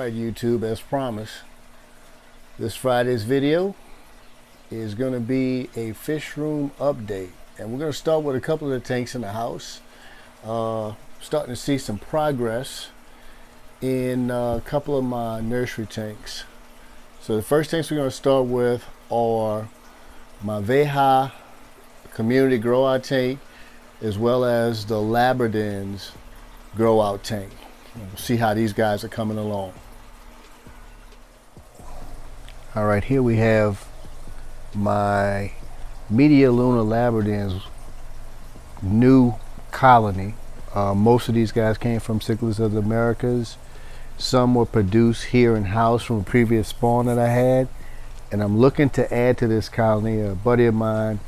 Alright YouTube, as promised, this Friday's video is going to be a fish room update, and we're going to start with a couple of the tanks in the house. Starting to see some progress in a couple of my nursery tanks. So the first tanks we're going to start with are my Veja community grow out tank, as well as the Labradins grow out tank. We'll see how these guys are coming along. All right, here we have my Media Luna Labradins new colony. Most of these guys came from Cichlid of the Americas. Some were produced here in house from a previous spawn that I had, and I'm looking to add to this colony. A buddy of mine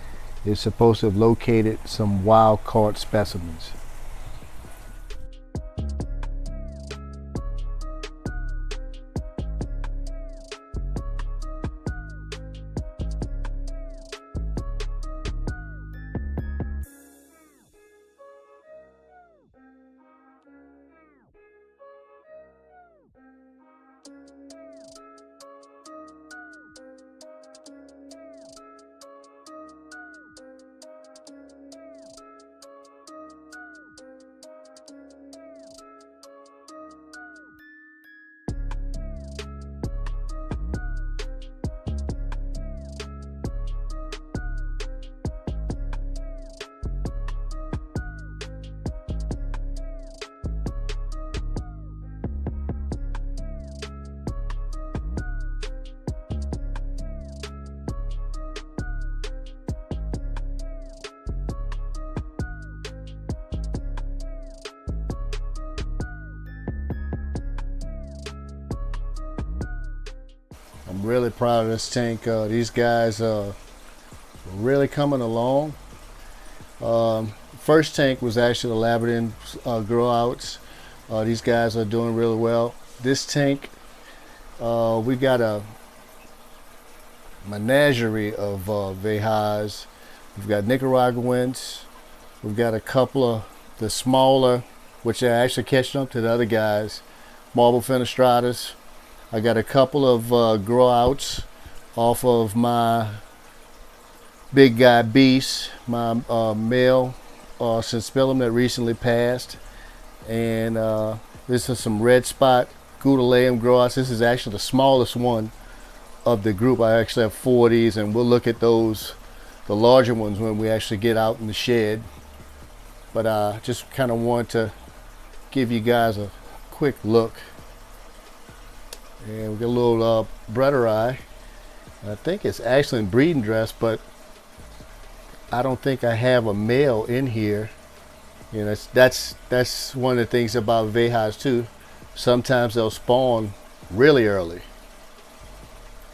is supposed to have located some wild caught specimens. I'm really proud of this tank. These guys are really coming along. First tank was actually the Labradin grow outs. These guys are doing really well. This tank, we got a menagerie of Vejas. We've got Nicaraguans. We've got a couple of the smaller, which are actually catching up to the other guys, marble fenestratus. I got a couple of grow outs off of my big guy Beast, my male Synspilum that recently passed. And this is some red spot Gudaleum grow outs. This is actually the smallest one of the group. I actually have 4 of these, and we'll look at those, the larger ones, when we actually get out in the shed. But I just kind of want to give you guys a quick look. And we got a little Brederi. I think it's actually in breeding dress, but I don't think I have a male in here. You know, that's one of the things about Vejas too. Sometimes they'll spawn really early.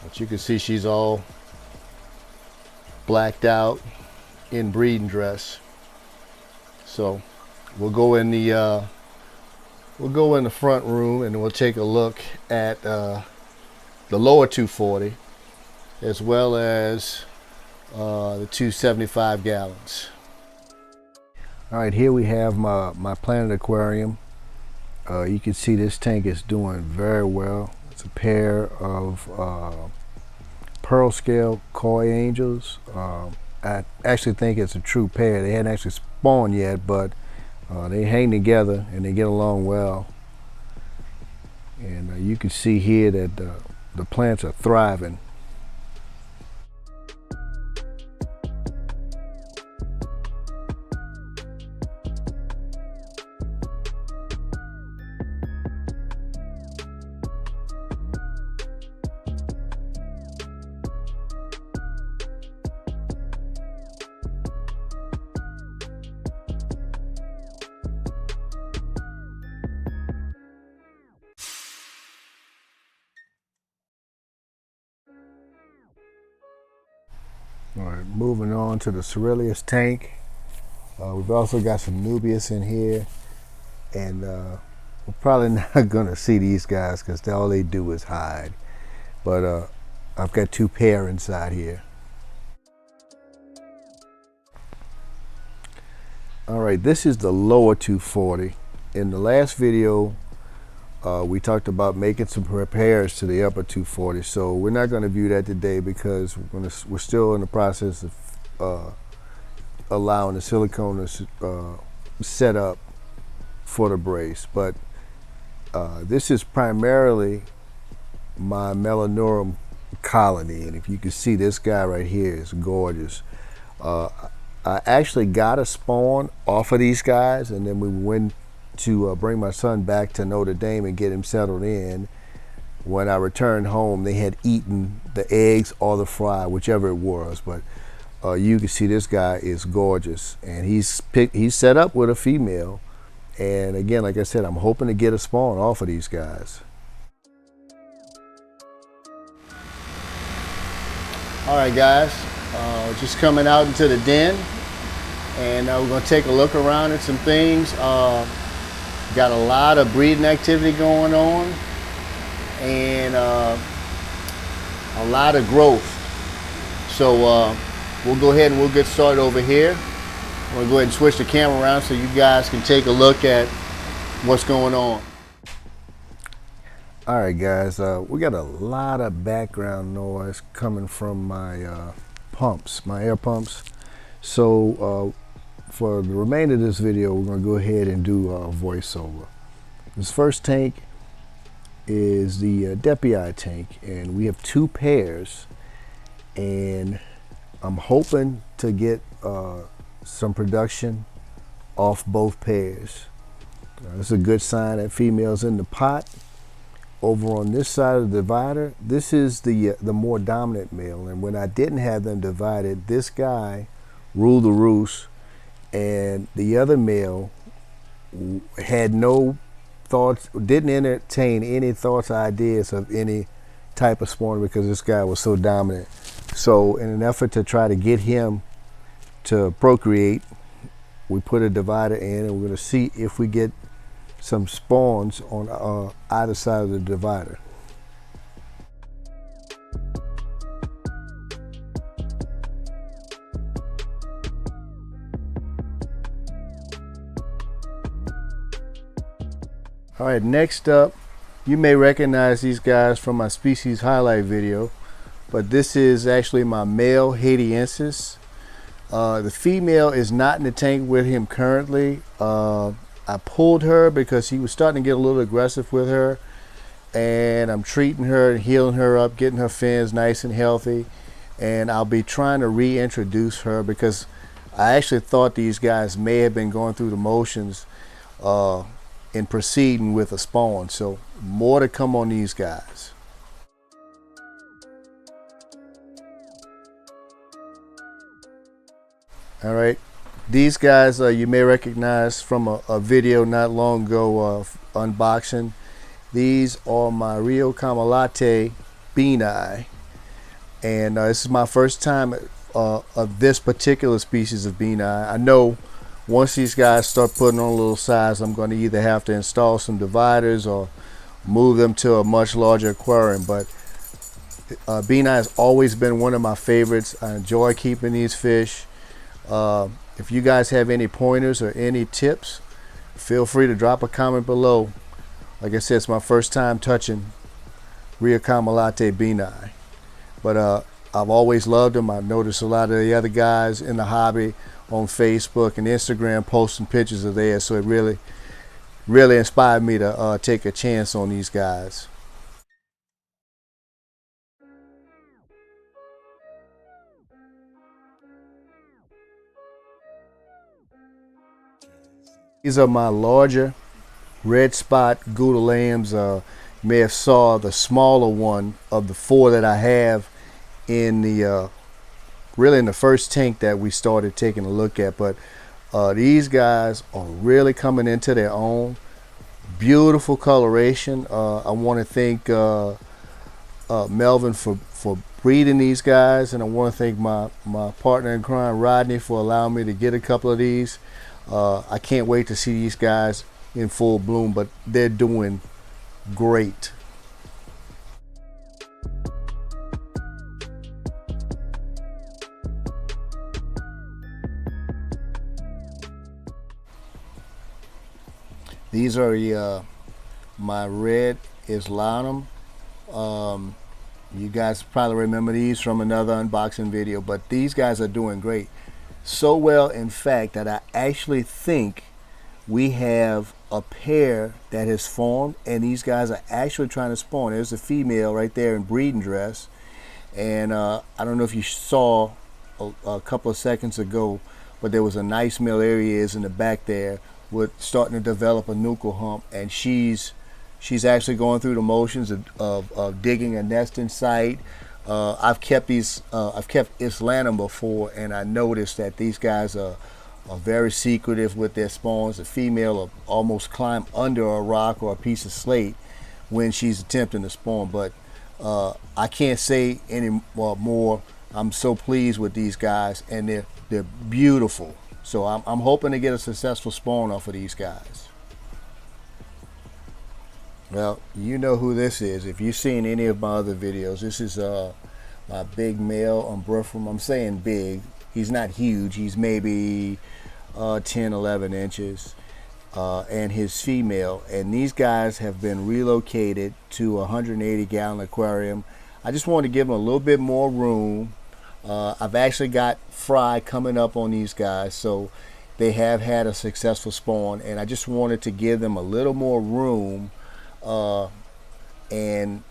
But you can see she's all blacked out in breeding dress. So we'll go in the front room and we'll take a look at the lower 240, as well as the 275 gallons. All right, here we have my Planet Aquarium. You can see this tank is doing very well. It's a pair of pearl scale koi angels. I actually think it's a true pair. They hadn't actually spawned yet, but they hang together and they get along well. And you can see here that the plants are thriving. All right, moving on to the Cerealius tank. We've also got some Nubius in here, and we're probably not gonna see these guys because all they do is hide. But I've got 2 pair inside here. All right, this is the lower 240. In the last video, we talked about making some repairs to the upper 240, so we're not going to view that today because we're still in the process of allowing the silicone to set up for the brace. But this is primarily my Melaneurum colony, and if you can see, this guy right here is gorgeous. I actually got a spawn off of these guys, and then we went to bring my son back to Notre Dame and get him settled in. When I returned home, they had eaten the eggs or the fry, whichever it was. But you can see this guy is gorgeous, and he's set up with a female. And again, like I said, I'm hoping to get a spawn off of these guys. All right, guys, just coming out into the den, and we're gonna take a look around at some things. Got a lot of breeding activity going on, and a lot of growth. So we'll go ahead and we'll get started over here. I'm gonna go ahead and switch the camera around so you guys can take a look at what's going on. All right, guys, we got a lot of background noise coming from my pumps, my air pumps. So for the remainder of this video, we're going to go ahead and do a voiceover. This first tank is the Depii tank, and we have 2 pairs, and I'm hoping to get some production off both pairs. This is a good sign that female's in the pot. Over on this side of the divider, this is the more dominant male, and when I didn't have them divided, this guy ruled the roost, and the other male had no thoughts, didn't entertain any thoughts or ideas of any type of spawn because this guy was so dominant. So in an effort to try to get him to procreate, we put a divider in, and we're going to see if we get some spawns on either side of the divider. All right, next up, you may recognize these guys from my species highlight video, but this is actually my male Haitiensis. The female is not in the tank with him currently. I pulled her because he was starting to get a little aggressive with her, and I'm treating her and healing her up, getting her fins nice and healthy, and I'll be trying to reintroduce her because I actually thought these guys may have been going through the motions in proceeding with a spawn. So more to come on these guys. All right, these guys you may recognize from a video not long ago of unboxing. These are my Rio Camelate beani, and this is my first time of this particular species of beani. I know once these guys start putting on a little size, I'm going to either have to install some dividers or move them to a much larger aquarium, but beani has always been one of my favorites. I enjoy keeping these fish. If you guys have any pointers or any tips, feel free to drop a comment below. Like I said, it's my first time touching Rio Camelate beani, but I've always loved them. I've noticed a lot of the other guys in the hobby on Facebook and Instagram posting pictures of theirs, so it really inspired me to take a chance on these guys. These are my larger red spot Gouda lambs. You may have saw the smaller one of the 4 that I have in the really in the first tank that we started taking a look at, but these guys are really coming into their own. Beautiful coloration. I want to thank Melvin for breeding these guys, and I want to thank my partner in crime, Rodney, for allowing me to get a couple of these. I can't wait to see these guys in full bloom, but they're doing great. These are the my red Islanum. You guys probably remember these from another unboxing video, but these guys are doing great. So well, in fact, that I actually think we have a pair that has formed, and these guys are actually trying to spawn. There's a female right there in breeding dress, and I don't know if you saw a couple of seconds ago, but there was a nice male Aries in the back there with starting to develop a nuchal hump, and she's actually going through the motions of digging a nesting site. I've kept Islanum before, and I noticed that these guys are very secretive with their spawns. The female will almost climb under a rock or a piece of slate when she's attempting to spawn. But I can't say any more. I'm so pleased with these guys, and they're beautiful. So I'm hoping to get a successful spawn off of these guys. Well, you know who this is. If you've seen any of my other videos, this is my big male umbrophilum. I'm saying big. He's not huge. He's maybe 10, 11 inches. And his female. And these guys have been relocated to a 180-gallon aquarium. I just wanted to give them a little bit more room. I've actually got fry coming up on these guys, so they have had a successful spawn, and I just wanted to give them a little more room and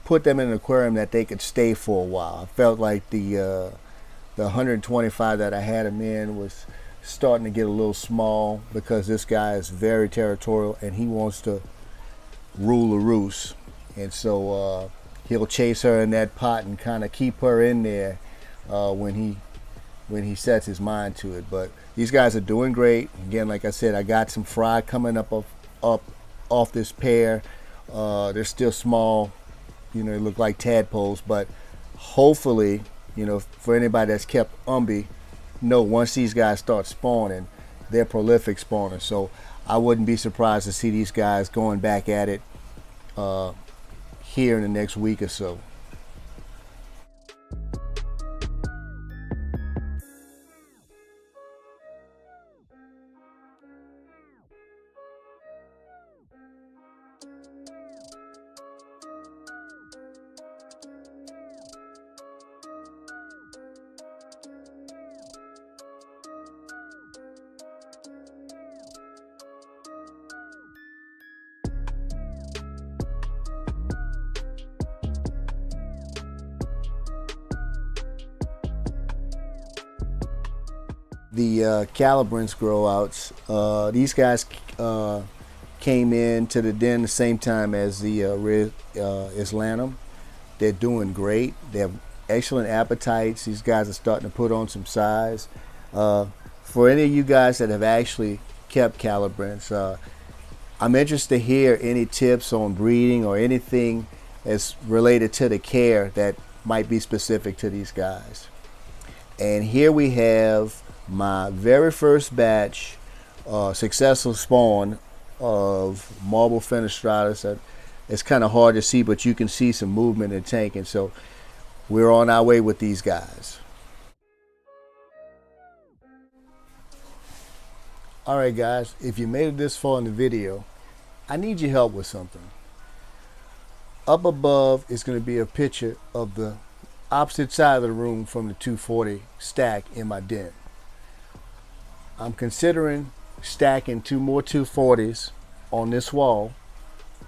put them in an aquarium that they could stay for a while. I felt like the 125 that I had them in was starting to get a little small, because this guy is very territorial and he wants to rule the roost, and so he'll chase her in that pot and kind of keep her in there when he sets his mind to it. But these guys are doing great. Again, like I said, I got some fry coming up off this pair. They're still small, you know, they look like tadpoles, but hopefully, you know, for anybody that's kept umbi, once these guys start spawning, they're prolific spawners. So I wouldn't be surprised to see these guys going back at it here in the next week or so. The Calabrins grow outs. These guys came into the den the same time as the Islanum. They're doing great. They have excellent appetites. These guys are starting to put on some size. For any of you guys that have actually kept Calabrins, I'm interested to hear any tips on breeding or anything that's related to the care that might be specific to these guys. And here we have my very first batch successful spawn of marble fenestratus. It's kind of hard to see, but you can see some movement in the tank, and so we're on our way with these guys. Alright guys, if you made it this far in the video, I need your help with something. Up above is going to be a picture of the opposite side of the room from the 240 stack in my den. I'm considering stacking 2 more 240s on this wall,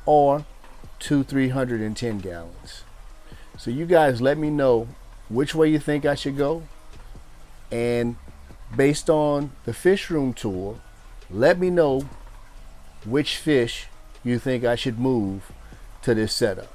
or 2 310 gallons. So you guys let me know which way you think I should go, and based on the fish room tour, let me know which fish you think I should move to this setup.